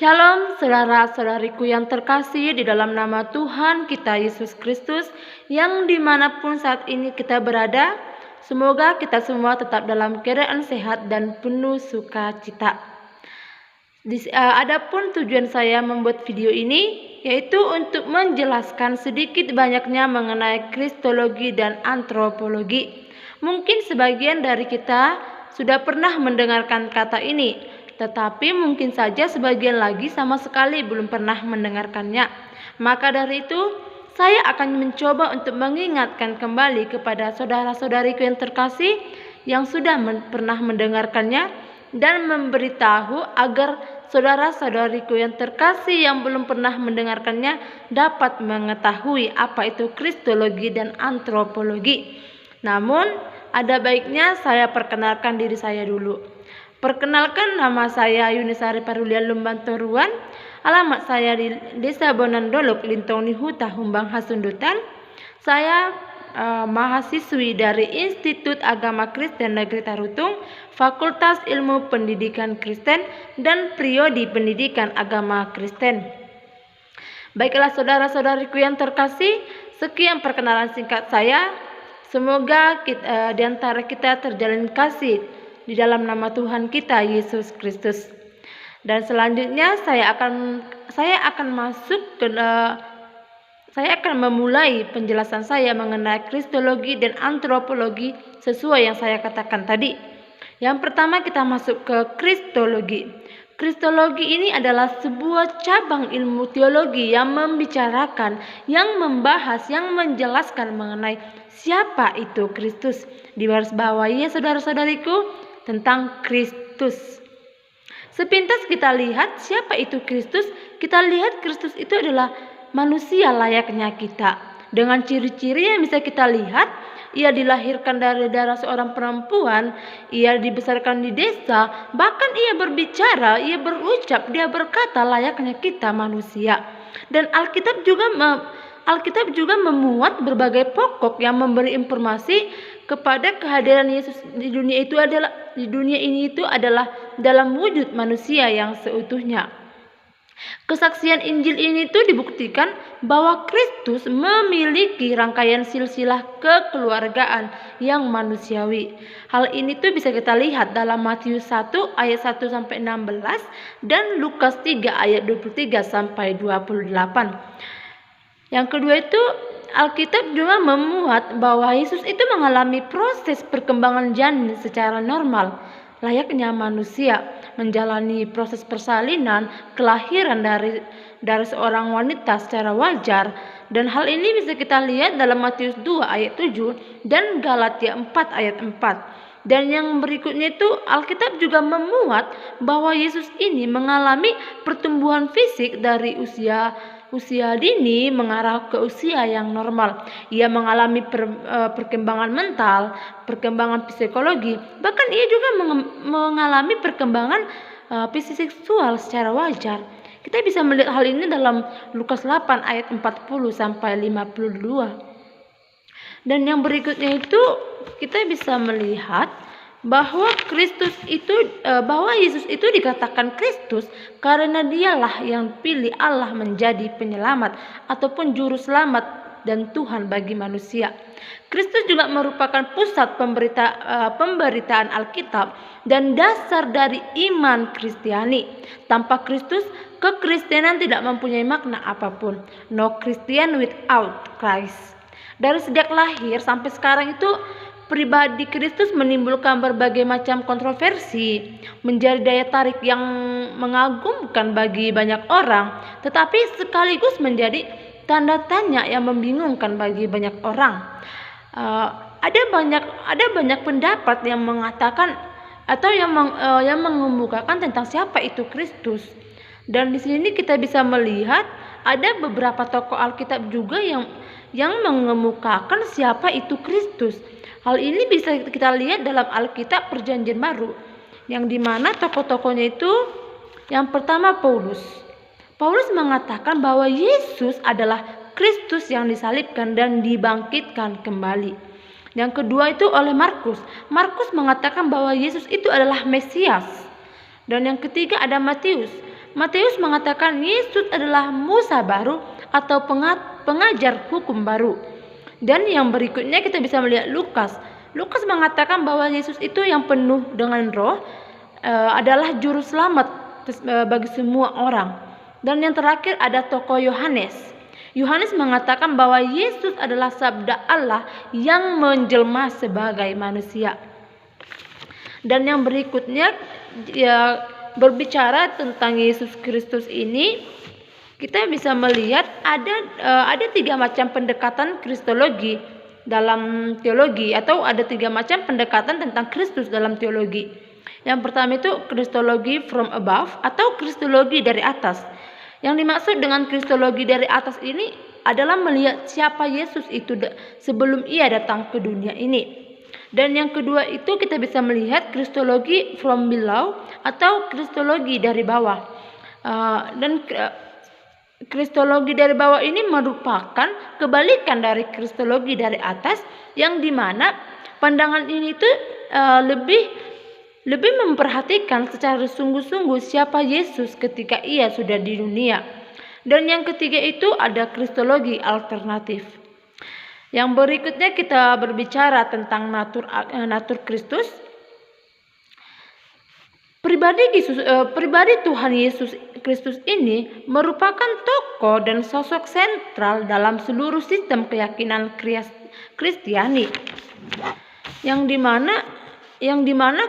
Shalom saudara-saudariku yang terkasih di dalam nama Tuhan kita Yesus Kristus, yang dimanapun saat ini kita berada, semoga kita semua tetap dalam keadaan sehat dan penuh sukacita. Adapun tujuan saya membuat video ini yaitu untuk menjelaskan sedikit banyaknya mengenai kristologi dan antropologi. Mungkin sebagian dari kita sudah pernah mendengarkan kata ini, tetapi mungkin saja sebagian lagi sama sekali belum pernah mendengarkannya. Maka dari itu, saya akan mencoba untuk mengingatkan kembali kepada saudara-saudariku yang terkasih yang sudah pernah mendengarkannya, dan memberitahu agar saudara-saudariku yang terkasih yang belum pernah mendengarkannya dapat mengetahui apa itu kristologi dan antropologi. Namun, ada baiknya saya perkenalkan diri saya dulu. Perkenalkan, nama saya Yunisari Parulian Lumban Toruan. Alamat saya di Desa Bonandolok, Lintong Nihuta, Humbang Hasundutan. Saya mahasiswi dari Institut Agama Kristen Negeri Tarutung, Fakultas Ilmu Pendidikan Kristen, dan Priodi Pendidikan Agama Kristen. Baiklah saudara-saudariku yang terkasih, sekian perkenalan singkat saya. Semoga di antara kita terjalin kasih di dalam nama Tuhan kita Yesus Kristus. Dan selanjutnya saya akan memulai penjelasan saya mengenai kristologi dan antropologi sesuai yang saya katakan tadi. Yang pertama kita masuk ke kristologi. Kristologi ini adalah sebuah cabang ilmu teologi yang membicarakan, yang membahas, yang menjelaskan mengenai siapa itu Kristus. Di baris bawah ya saudara-saudariku, tentang Kristus. Sepintas kita lihat siapa itu Kristus. Kita lihat Kristus itu adalah manusia layaknya kita, dengan ciri-ciri yang bisa kita lihat. Ia dilahirkan dari darah seorang perempuan, ia dibesarkan di desa, bahkan ia berbicara, ia berucap, dia berkata layaknya kita manusia. Dan Alkitab juga memuat berbagai pokok yang memberi informasi kepada kehadiran Yesus di dunia ini adalah dalam wujud manusia yang seutuhnya. Kesaksian Injil ini dibuktikan bahwa Kristus memiliki rangkaian silsilah kekeluargaan yang manusiawi. Hal ini bisa kita lihat dalam Matius 1 ayat 1 sampai 16 dan Lukas 3 ayat 23 sampai 28. Yang kedua Alkitab juga memuat bahwa Yesus itu mengalami proses perkembangan janin secara normal, layaknya manusia, menjalani proses persalinan, kelahiran dari seorang wanita secara wajar. Dan hal ini bisa kita lihat dalam Matius 2 ayat 7 dan Galatia 4 ayat 4. Dan yang berikutnya Alkitab juga memuat bahwa Yesus ini mengalami pertumbuhan fisik dari usia dini mengarah ke usia yang normal. Ia mengalami perkembangan mental, perkembangan psikologi, bahkan ia juga mengalami perkembangan fisik seksual secara wajar. Kita bisa melihat hal ini dalam Lukas 8 ayat 40 sampai 52. Dan yang berikutnya kita bisa melihat bahwa Yesus itu dikatakan Kristus karena dialah yang pilih Allah menjadi penyelamat ataupun juru selamat dan Tuhan bagi manusia. Kristus juga merupakan pusat pemberitaan Alkitab dan dasar dari iman Kristiani. Tanpa Kristus, kekristenan tidak mempunyai makna apapun. No Christian without Christ. Dari sejak lahir sampai sekarang pribadi Kristus menimbulkan berbagai macam kontroversi, menjadi daya tarik yang mengagumkan bagi banyak orang, tetapi sekaligus menjadi tanda tanya yang membingungkan bagi banyak orang. Ada banyak pendapat yang mengatakan atau yang mengemukakan tentang siapa itu Kristus. Dan di sini kita bisa melihat ada beberapa tokoh Alkitab juga yang mengemukakan siapa itu Kristus. Hal ini bisa kita lihat dalam Alkitab Perjanjian Baru, yang dimana tokoh-tokohnya yang pertama Paulus. Paulus mengatakan bahwa Yesus adalah Kristus yang disalibkan dan dibangkitkan kembali. Yang kedua oleh Markus. Markus mengatakan bahwa Yesus itu adalah Mesias. Dan yang ketiga ada Matius. Matius mengatakan Yesus adalah Musa baru atau pengajar hukum baru. Dan yang berikutnya kita bisa melihat Lukas. Lukas mengatakan bahwa Yesus itu yang penuh dengan roh adalah juru selamat bagi semua orang. Dan yang terakhir ada tokoh Yohanes. Yohanes mengatakan bahwa Yesus adalah sabda Allah yang menjelma sebagai manusia. Dan yang berikutnya ya, berbicara tentang Yesus Kristus ini, kita bisa melihat ada 3 macam pendekatan kristologi dalam teologi, atau ada 3 macam pendekatan tentang Kristus dalam teologi. Yang pertama itu kristologi from above atau kristologi dari atas. Yang dimaksud dengan kristologi dari atas ini adalah melihat siapa Yesus itu sebelum ia datang ke dunia ini. Dan yang kedua itu kita bisa melihat kristologi from below atau kristologi dari bawah. Dan kristologi dari bawah ini merupakan kebalikan dari kristologi dari atas, yang dimana pandangan ini itu lebih memperhatikan secara sungguh-sungguh siapa Yesus ketika ia sudah di dunia. Dan yang ketiga itu ada kristologi alternatif. Yang berikutnya kita berbicara tentang natur Kristus. Pribadi Tuhan Yesus Kristus ini merupakan tokoh dan sosok sentral dalam seluruh sistem keyakinan Kristiani, yang dimana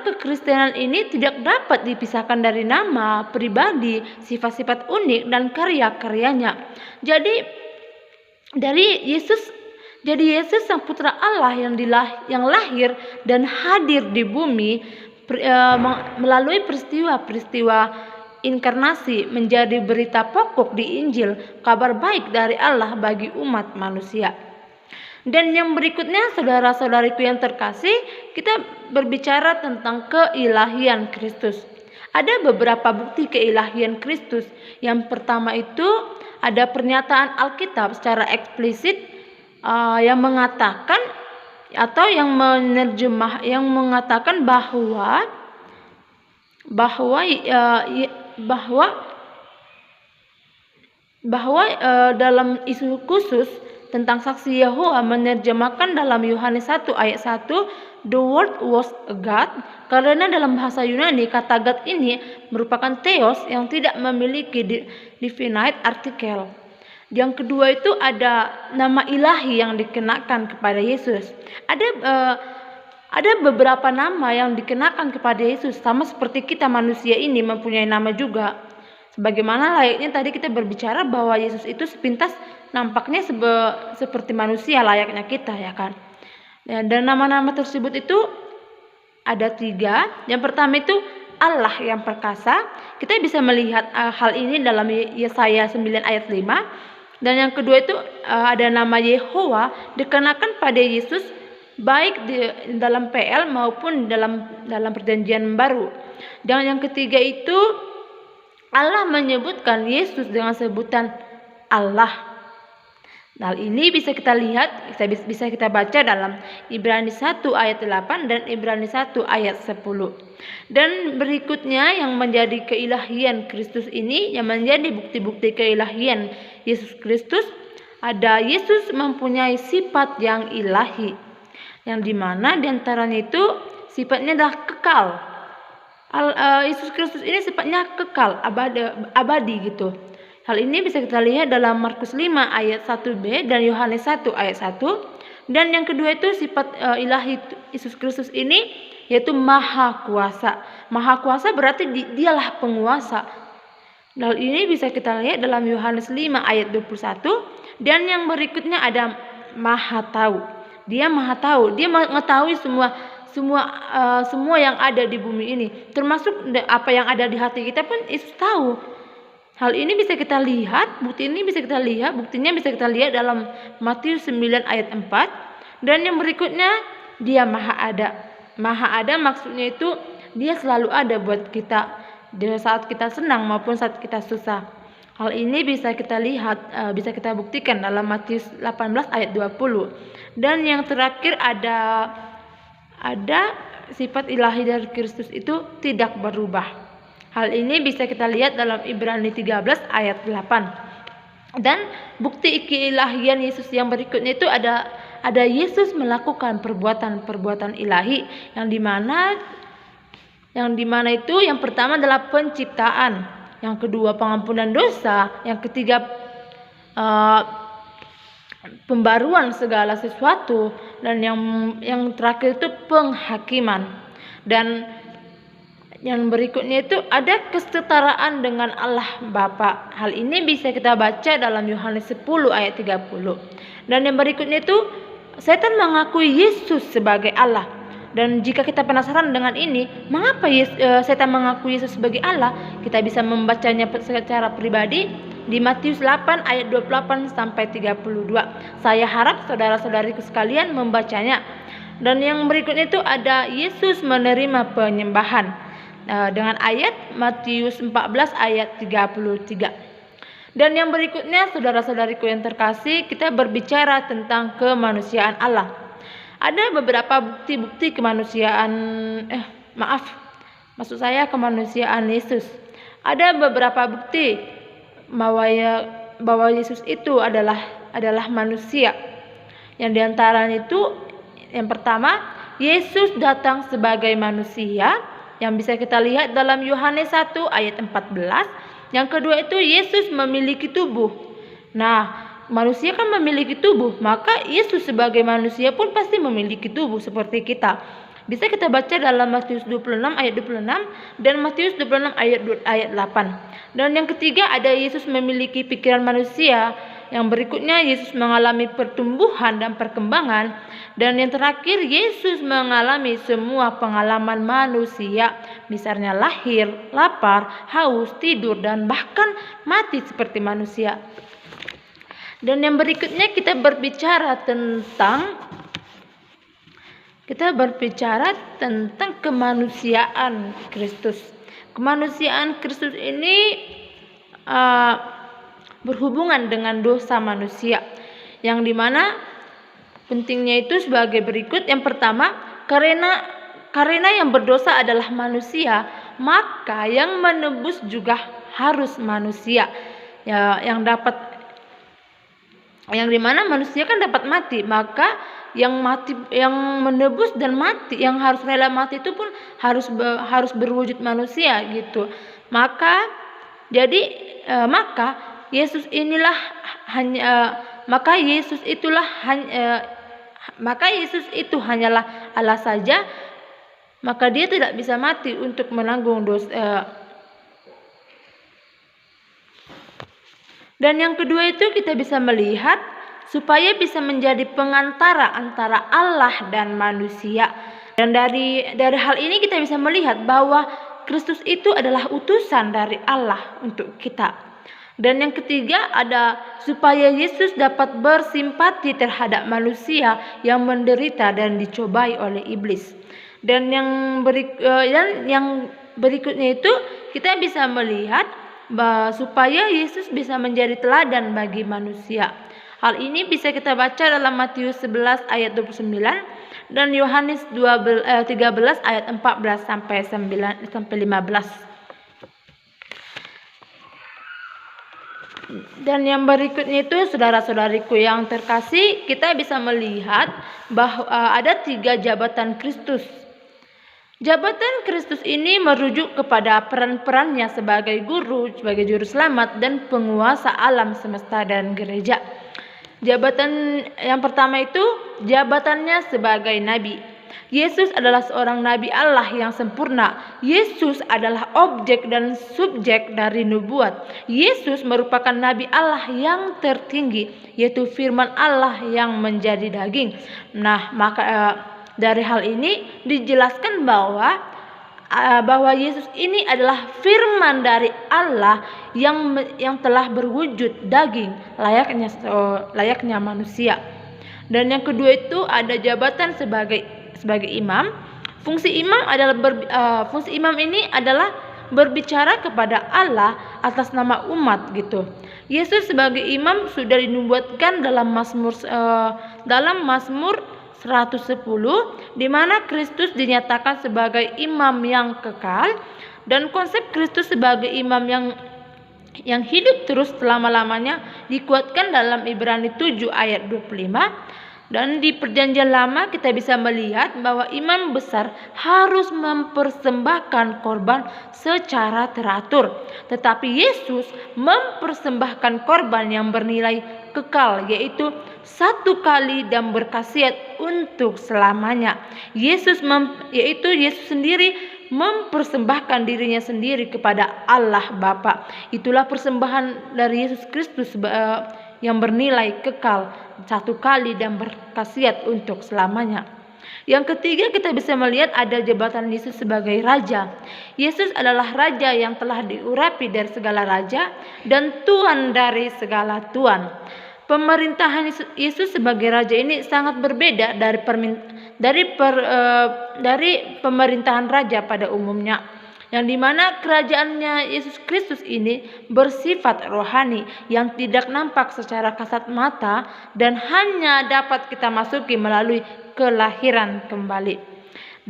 kekristenan ini tidak dapat dipisahkan dari nama, pribadi, sifat-sifat unik dan karya-karyanya. Jadi Yesus sang putra Allah yang lahir dan hadir di bumi melalui peristiwa inkarnasi menjadi berita pokok di Injil, kabar baik dari Allah bagi umat manusia. Dan yang berikutnya, saudara-saudariku yang terkasih, kita berbicara tentang keilahian Kristus. Ada beberapa bukti keilahian Kristus. Yang pertama itu ada pernyataan Alkitab secara eksplisit yang mengatakan atau yang mengatakan bahwa dalam isu khusus tentang saksi Yehova menerjemahkan dalam Yohanes 1 ayat 1, the word was a God, karena dalam bahasa Yunani kata God ini merupakan theos yang tidak memiliki definite artikel. Yang kedua itu ada nama ilahi yang dikenakan kepada Yesus. Ada beberapa nama yang dikenakan kepada Yesus, sama seperti kita manusia ini mempunyai nama juga. Sebagaimana layaknya tadi kita berbicara bahwa Yesus itu sepintas nampaknya seperti manusia layaknya kita, ya kan. Dan nama-nama tersebut itu ada 3. Yang pertama itu Allah yang perkasa. Kita bisa melihat hal ini dalam Yesaya 9 ayat 5. Dan yang kedua itu ada nama Yehova dikenakan pada Yesus baik di dalam PL maupun dalam perjanjian baru. Dan yang ketiga itu Allah menyebutkan Yesus dengan sebutan Allah. Hal ini bisa kita lihat, bisa kita baca dalam Ibrani 1 ayat 8 dan Ibrani 1 ayat 10. Dan berikutnya yang menjadi keilahian Kristus ini, yang menjadi bukti-bukti keilahian Yesus Kristus, ada Yesus mempunyai sifat yang ilahi, yang dimana diantaranya itu sifatnya adalah kekal. Yesus Kristus ini sifatnya kekal, abadi gitu. Hal ini bisa kita lihat dalam Markus 5 ayat 1b dan Yohanes 1 ayat 1. Dan yang kedua itu sifat ilahi Yesus Kristus ini yaitu maha kuasa. Maha kuasa berarti dialah penguasa. Hal ini bisa kita lihat dalam Yohanes 5 ayat 21. Dan yang berikutnya ada maha tahu. Dia maha tahu, dia mengetahui semua yang ada di bumi ini, termasuk apa yang ada di hati kita pun Yesus tahu. Hal ini bisa kita lihat, buktinya bisa kita lihat dalam Matius 9 ayat 4. Dan yang berikutnya, dia maha ada. Maha ada maksudnya itu dia selalu ada buat kita di saat kita senang maupun saat kita susah. Hal ini bisa kita lihat, bisa kita buktikan dalam Matius 18 ayat 20. Dan yang terakhir ada sifat ilahi dari Kristus itu tidak berubah. Hal ini bisa kita lihat dalam Ibrani 13 ayat 8. Dan bukti keilahian Yesus yang berikutnya itu ada Yesus melakukan perbuatan-perbuatan ilahi yang dimana itu yang pertama adalah penciptaan, yang kedua pengampunan dosa, yang ketiga pembaruan segala sesuatu, dan yang terakhir itu penghakiman. Dan yang berikutnya itu ada kesetaraan dengan Allah Bapa. Hal ini bisa kita baca dalam Yohanes 10 ayat 30. Dan yang berikutnya itu setan mengakui Yesus sebagai Allah. Dan jika kita penasaran dengan ini, mengapa setan mengakui Yesus sebagai Allah? Kita bisa membacanya secara pribadi di Matius 8 ayat 28 sampai 32. Saya harap saudara-saudariku sekalian membacanya. Dan yang berikutnya itu ada Yesus menerima penyembahan dengan ayat Matius 14 ayat 33. Dan yang berikutnya, saudara-saudariku yang terkasih, kita berbicara tentang kemanusiaan Allah. Ada beberapa bukti-bukti kemanusiaan kemanusiaan Yesus. Ada beberapa bukti bahwa Yesus itu adalah manusia. Yang diantaranya itu, yang pertama, Yesus datang sebagai manusia, yang bisa kita lihat dalam Yohanes 1 ayat 14. Yang kedua itu Yesus memiliki tubuh. Nah, manusia kan memiliki tubuh, maka Yesus sebagai manusia pun pasti memiliki tubuh seperti kita. Bisa kita baca dalam Matius 26 ayat 26 dan Matius 26 ayat 8. Dan yang ketiga ada Yesus memiliki pikiran manusia. Yang berikutnya Yesus mengalami pertumbuhan dan perkembangan. Dan yang terakhir Yesus mengalami semua pengalaman manusia, misalnya lahir, lapar, haus, tidur, dan bahkan mati seperti manusia. Dan yang berikutnya kita berbicara tentang kemanusiaan Kristus. Kemanusiaan Kristus ini berhubungan dengan dosa manusia, yang dimana pentingnya itu sebagai berikut. Yang pertama, karena yang berdosa adalah manusia, maka yang menebus juga harus manusia. Yang dimana manusia kan dapat mati, maka yang menebus dan mati, yang harus rela mati itu pun harus berwujud manusia gitu. Maka Yesus itu hanyalah Allah saja, maka dia tidak bisa mati untuk menanggung dosa. Dan yang kedua itu kita bisa melihat supaya bisa menjadi pengantara antara Allah dan manusia. Dan dari hal ini kita bisa melihat bahwa Kristus itu adalah utusan dari Allah untuk kita. Dan yang ketiga ada supaya Yesus dapat bersimpati terhadap manusia yang menderita dan dicobai oleh iblis. Dan yang berikutnya itu kita bisa melihat supaya Yesus bisa menjadi teladan bagi manusia. Hal ini bisa kita baca dalam Matius 11 ayat 29 dan Yohanes 13 ayat 14 sampai 15. Dan yang berikutnya itu, saudara-saudariku yang terkasih, kita bisa melihat bahwa ada 3 jabatan Kristus. Jabatan Kristus ini merujuk kepada peran-perannya sebagai guru, sebagai juru selamat, dan penguasa alam semesta dan gereja. Jabatan yang pertama itu jabatannya sebagai nabi. Yesus adalah seorang nabi Allah yang sempurna. Yesus adalah objek dan subjek dari nubuat. Yesus merupakan nabi Allah yang tertinggi, yaitu firman Allah yang menjadi daging. Nah, maka dari hal ini dijelaskan bahwa Yesus ini adalah firman dari Allah yang telah berwujud daging, layaknya manusia. Dan yang kedua itu ada jabatan sebagai imam. Fungsi imam ini adalah berbicara kepada Allah atas nama umat gitu. Yesus sebagai imam sudah dinubuatkan dalam Mazmur 110, di mana Kristus dinyatakan sebagai imam yang kekal. Dan konsep Kristus sebagai imam yang hidup terus selama-lamanya dikuatkan dalam Ibrani 7 ayat 25. Dan di Perjanjian Lama kita bisa melihat bahwa imam besar harus mempersembahkan korban secara teratur. Tetapi Yesus mempersembahkan korban yang bernilai kekal, yaitu satu kali dan berkhasiat untuk selamanya. Yesus sendiri mempersembahkan dirinya sendiri kepada Allah Bapa. Itulah persembahan dari Yesus Kristus yang bernilai kekal, satu kali dan berkhasiat untuk selamanya. Yang ketiga, kita bisa melihat ada jabatan Yesus sebagai Raja. Yesus adalah Raja yang telah diurapi dari segala raja dan Tuan dari segala tuan. Pemerintahan Yesus sebagai Raja ini sangat berbeda dari pemerintahan raja pada umumnya, yang dimana kerajaannya Yesus Kristus ini bersifat rohani yang tidak nampak secara kasat mata dan hanya dapat kita masuki melalui kelahiran kembali.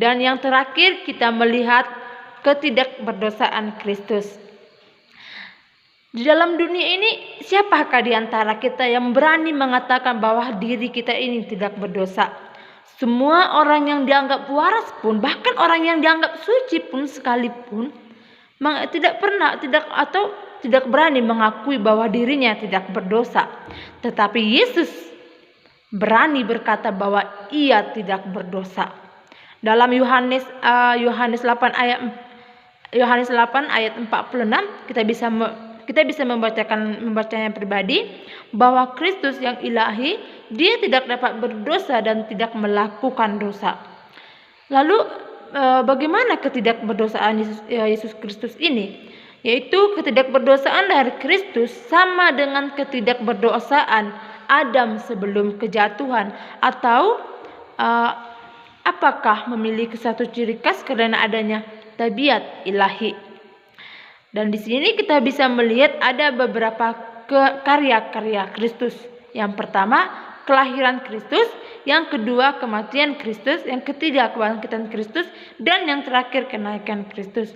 Dan yang terakhir, kita melihat ketidakberdosaan Kristus. Di dalam dunia ini, siapakah di antara kita yang berani mengatakan bahwa diri kita ini tidak berdosa? Semua orang yang dianggap waras pun, bahkan orang yang dianggap suci pun sekalipun, tidak berani mengakui bahwa dirinya tidak berdosa. Tetapi Yesus berani berkata bahwa ia tidak berdosa. Dalam Yohanes 8 ayat 46 kita bisa membacanya pribadi bahwa Kristus yang ilahi, dia tidak dapat berdosa dan tidak melakukan dosa. Lalu bagaimana ketidakberdosaan Yesus Kristus ini? Yaitu ketidakberdosaan dari Kristus sama dengan ketidakberdosaan Adam sebelum kejatuhan, atau apakah memiliki satu ciri khas karena adanya tabiat ilahi. Dan di sini kita bisa melihat ada beberapa karya-karya Kristus. Yang pertama, kelahiran Kristus, yang kedua, kematian Kristus, yang ketiga, kebangkitan Kristus, dan yang terakhir, kenaikan Kristus.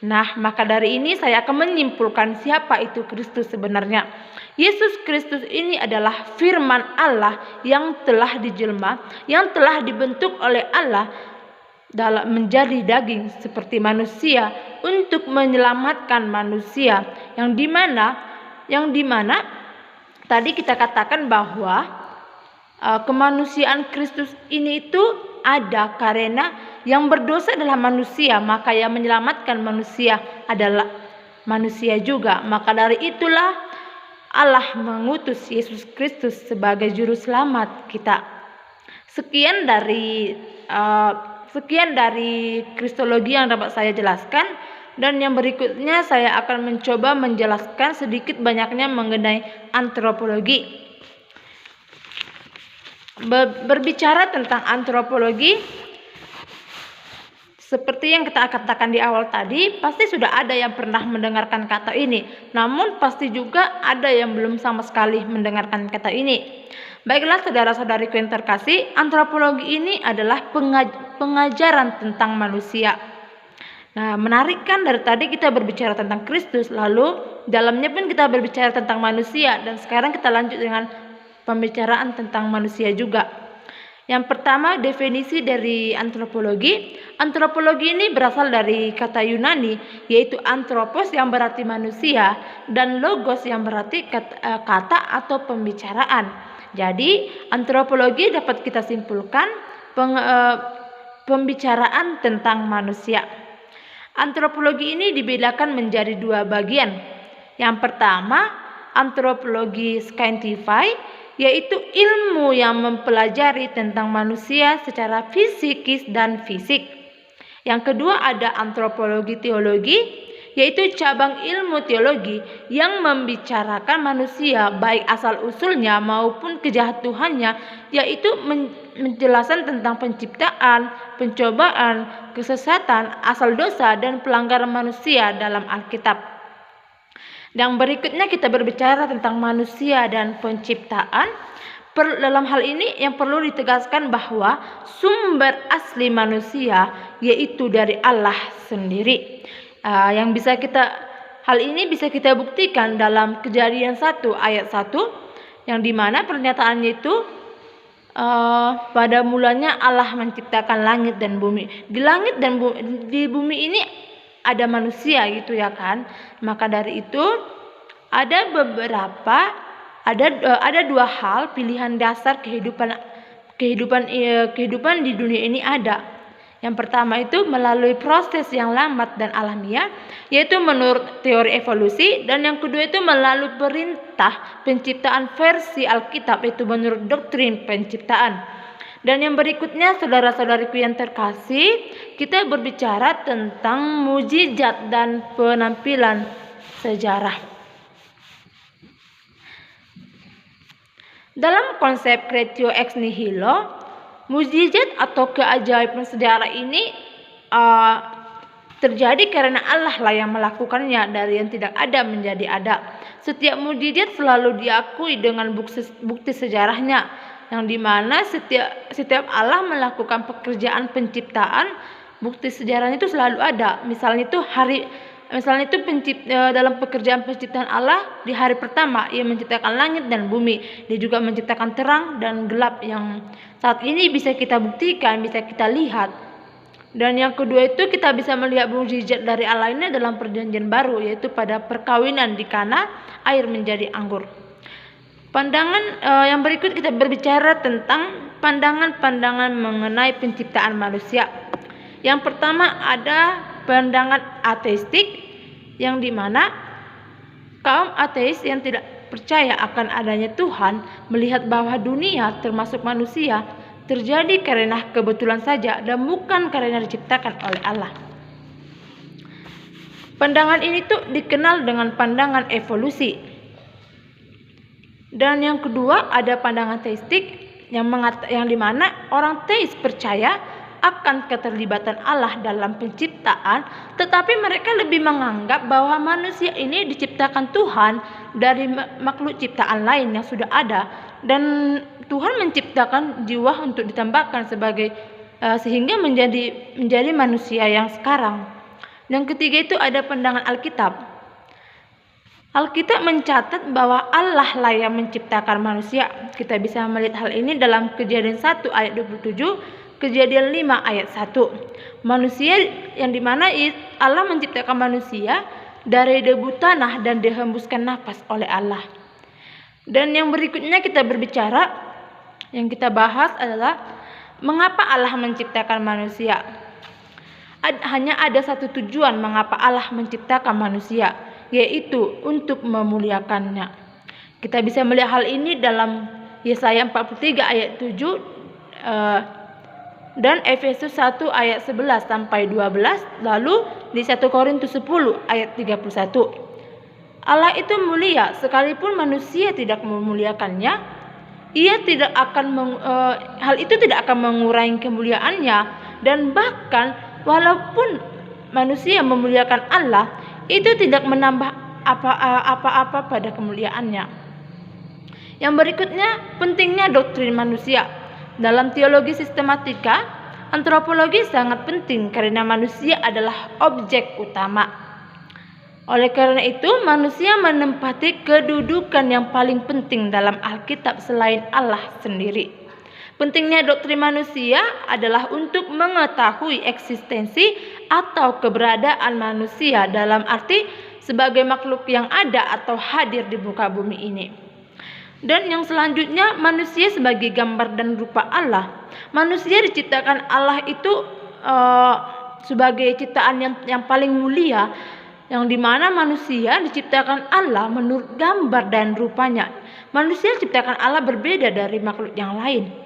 Nah, maka dari ini saya akan menyimpulkan siapa itu Kristus sebenarnya. Yesus Kristus ini adalah firman Allah yang telah dijelma, yang telah dibentuk oleh Allah dalam menjadi daging seperti manusia untuk menyelamatkan manusia, yang dimana tadi kita katakan bahwa kemanusiaan Kristus ini itu ada karena yang berdosa adalah manusia, maka yang menyelamatkan manusia adalah manusia juga. Maka dari itulah Allah mengutus Yesus Kristus sebagai juru selamat kita. Sekian dari kristologi yang dapat saya jelaskan, dan yang berikutnya saya akan mencoba menjelaskan sedikit banyaknya mengenai antropologi. Berbicara tentang antropologi, seperti yang kita katakan di awal tadi, pasti sudah ada yang pernah mendengarkan kata ini, namun pasti juga ada yang belum sama sekali mendengarkan kata ini. Baiklah saudara-saudariku yang terkasih, antropologi ini adalah pengajaran tentang manusia. Nah, menarik kan, dari tadi kita berbicara tentang Kristus, lalu dalamnya pun kita berbicara tentang manusia, dan sekarang kita lanjut dengan pembicaraan tentang manusia juga. Yang pertama, definisi dari antropologi. Antropologi ini berasal dari kata Yunani, yaitu anthropos yang berarti manusia, dan logos yang berarti kata atau pembicaraan. Jadi antropologi dapat kita simpulkan pembicaraan tentang manusia. Antropologi ini dibedakan menjadi dua bagian. Yang pertama, antropologi scientific, yaitu ilmu yang mempelajari tentang manusia secara fisikis dan fisik. Yang kedua ada antropologi teologi, yaitu cabang ilmu teologi yang membicarakan manusia baik asal-usulnya maupun kejatuhannya, yaitu menjelaskan tentang penciptaan, pencobaan, kesesatan, asal dosa, dan pelanggaran manusia dalam Alkitab. Dan berikutnya kita berbicara tentang manusia dan penciptaan. Dalam hal ini yang perlu ditegaskan bahwa sumber asli manusia yaitu dari Allah sendiri. Hal ini bisa kita buktikan dalam Kejadian 1 ayat 1, yang dimana pernyataannya itu pada mulanya Allah menciptakan langit dan bumi. Di bumi ini ada manusia gitu ya kan. Maka dari itu ada dua hal pilihan dasar kehidupan di dunia ini ada. Yang pertama itu melalui proses yang lambat dan alamiah, yaitu menurut teori evolusi, dan yang kedua itu melalui perintah penciptaan versi Alkitab, itu menurut doktrin penciptaan. Dan yang berikutnya, saudara-saudariku yang terkasih, kita berbicara tentang mukjizat dan penampilan sejarah. Dalam konsep creatio ex nihilo, mukjizat atau keajaiban sejarah ini terjadi karena Allah lah yang melakukannya, dari yang tidak ada menjadi ada. Setiap mukjizat selalu diakui dengan bukti sejarahnya, yang dimana setiap Allah melakukan pekerjaan penciptaan, bukti sejarahnya itu selalu ada. Misalnya itu dalam pekerjaan penciptaan Allah di hari pertama, Ia menciptakan langit dan bumi. Dia juga menciptakan terang dan gelap yang saat ini bisa kita buktikan, bisa kita lihat. Dan yang kedua itu kita bisa melihat mukjizat dari Allah ini dalam perjanjian baru, yaitu pada perkawinan di Kana, air menjadi anggur. Yang berikut kita berbicara tentang pandangan-pandangan mengenai penciptaan manusia. Yang pertama ada pandangan ateistik, yang dimana kaum ateis yang tidak percaya akan adanya Tuhan melihat bahwa dunia termasuk manusia terjadi karena kebetulan saja dan bukan karena diciptakan oleh Allah. Pandangan ini tuh dikenal dengan pandangan evolusi. Dan yang kedua ada pandangan teistik, yang dimana orang teis percaya akan keterlibatan Allah dalam penciptaan, tetapi mereka lebih menganggap bahwa manusia ini diciptakan Tuhan dari makhluk ciptaan lain yang sudah ada, dan Tuhan menciptakan jiwa untuk ditambahkan sehingga menjadi manusia yang sekarang. Yang ketiga itu ada pandangan Alkitab. Alkitab mencatat bahwa Allah lah yang menciptakan manusia. Kita bisa melihat hal ini dalam Kejadian 1 ayat 27, Kejadian 5 ayat 1. Manusia yang dimana Allah menciptakan manusia dari debu tanah dan dihembuskan nafas oleh Allah. Dan yang berikutnya yang kita bahas adalah mengapa Allah menciptakan manusia. Hanya ada satu tujuan mengapa Allah menciptakan manusia, yaitu untuk memuliakannya. Kita bisa melihat hal ini dalam Yesaya 43 ayat 7 dan Efesus 1 ayat 11 sampai 12, lalu di 1 Korintus 10 ayat 31. Allah itu mulia, sekalipun manusia tidak memuliakannya, hal itu tidak akan mengurangi kemuliaannya, dan bahkan walaupun manusia memuliakan Allah, itu tidak menambah apa-apa pada kemuliaannya. Yang berikutnya, pentingnya doktrin manusia. Dalam teologi sistematika, antropologi sangat penting karena manusia adalah objek utama. Oleh karena itu, manusia menempati kedudukan yang paling penting dalam Alkitab selain Allah sendiri. Pentingnya doktrin manusia adalah untuk mengetahui eksistensi atau keberadaan manusia dalam arti sebagai makhluk yang ada atau hadir di muka bumi ini. Dan yang selanjutnya, manusia sebagai gambar dan rupa Allah. Manusia diciptakan Allah itu sebagai ciptaan yang paling mulia, yang dimana manusia diciptakan Allah menurut gambar dan rupanya. Manusia diciptakan Allah berbeda dari makhluk yang lain.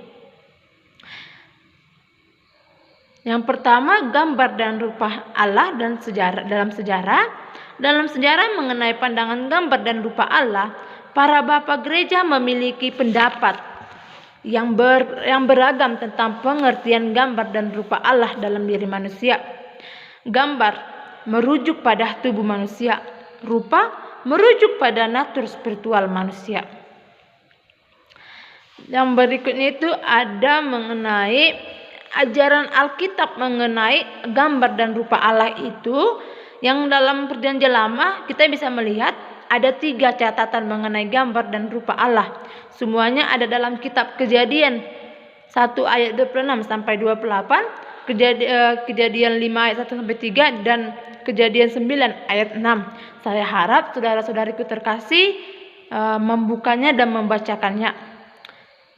Yang pertama, gambar dan rupa Allah dalam sejarah mengenai pandangan gambar dan rupa Allah, para bapak gereja memiliki pendapat yang beragam tentang pengertian gambar dan rupa Allah dalam diri manusia. Gambar merujuk pada tubuh manusia, rupa merujuk pada natur spiritual manusia. Yang berikutnya itu ada mengenai ajaran Alkitab mengenai gambar dan rupa Allah itu, yang dalam Perjanjian Lama kita bisa melihat ada 3 catatan mengenai gambar dan rupa Allah. Semuanya ada dalam kitab Kejadian 1 ayat 26 sampai 28, Kejadian 5 ayat 1 sampai 3, dan Kejadian 9 ayat 6. Saya harap saudara-saudariku terkasih membukanya dan membacakannya.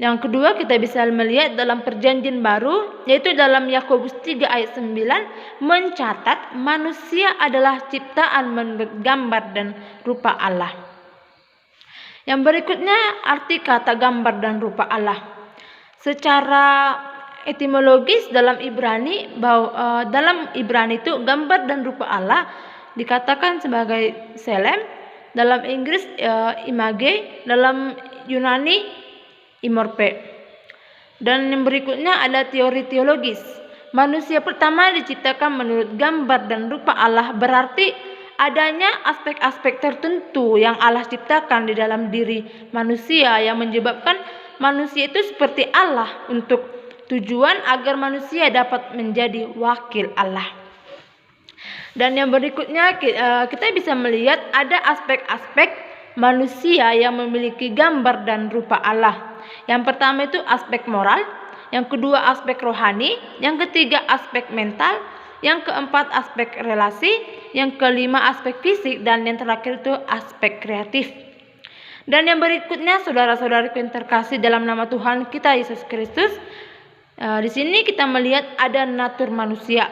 Yang kedua, kita bisa melihat dalam Perjanjian Baru, yaitu dalam Yakobus 3 ayat 9, mencatat manusia adalah ciptaan menurut gambar dan rupa Allah. Yang berikutnya, arti kata gambar dan rupa Allah. Secara etimologis dalam Ibrani, dalam Ibrani itu gambar dan rupa Allah dikatakan sebagai selem, dalam Inggris image, dalam Yunani imorpe. Dan yang berikutnya ada teori teologis. Manusia pertama diciptakan menurut gambar dan rupa Allah, berarti adanya aspek-aspek tertentu yang Allah ciptakan di dalam diri manusia yang menyebabkan manusia itu seperti Allah, untuk tujuan agar manusia dapat menjadi wakil Allah. Dan yang berikutnya kita bisa melihat ada aspek-aspek manusia yang memiliki gambar dan rupa Allah. Yang pertama itu aspek moral, yang kedua aspek rohani, yang ketiga aspek mental, yang keempat aspek relasi, yang kelima aspek fisik, dan yang terakhir itu aspek kreatif. Dan yang berikutnya, saudara-saudariku yang terkasih dalam nama Tuhan kita Yesus Kristus, di sini kita melihat ada natur manusia.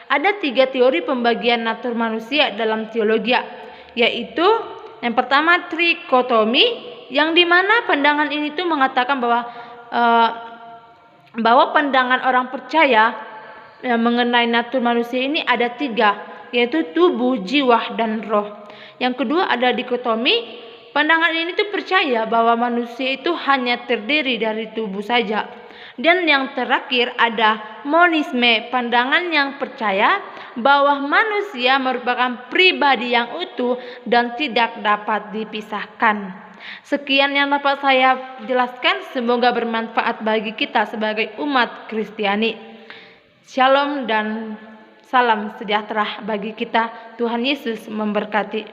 Ada 3 teori pembagian natur manusia dalam teologi, yaitu yang pertama trikotomi, yang dimana pandangan ini tuh mengatakan bahwa pandangan orang percaya mengenai natur manusia ini ada 3, yaitu tubuh, jiwa, dan roh. Yang kedua ada dikotomi, pandangan ini tuh percaya bahwa manusia itu hanya terdiri dari tubuh saja. Dan yang terakhir ada monisme, pandangan yang percaya bahwa manusia merupakan pribadi yang utuh dan tidak dapat dipisahkan. Sekian yang dapat saya jelaskan, semoga bermanfaat bagi kita sebagai umat Kristiani. Shalom dan salam sejahtera bagi kita. Tuhan Yesus memberkati.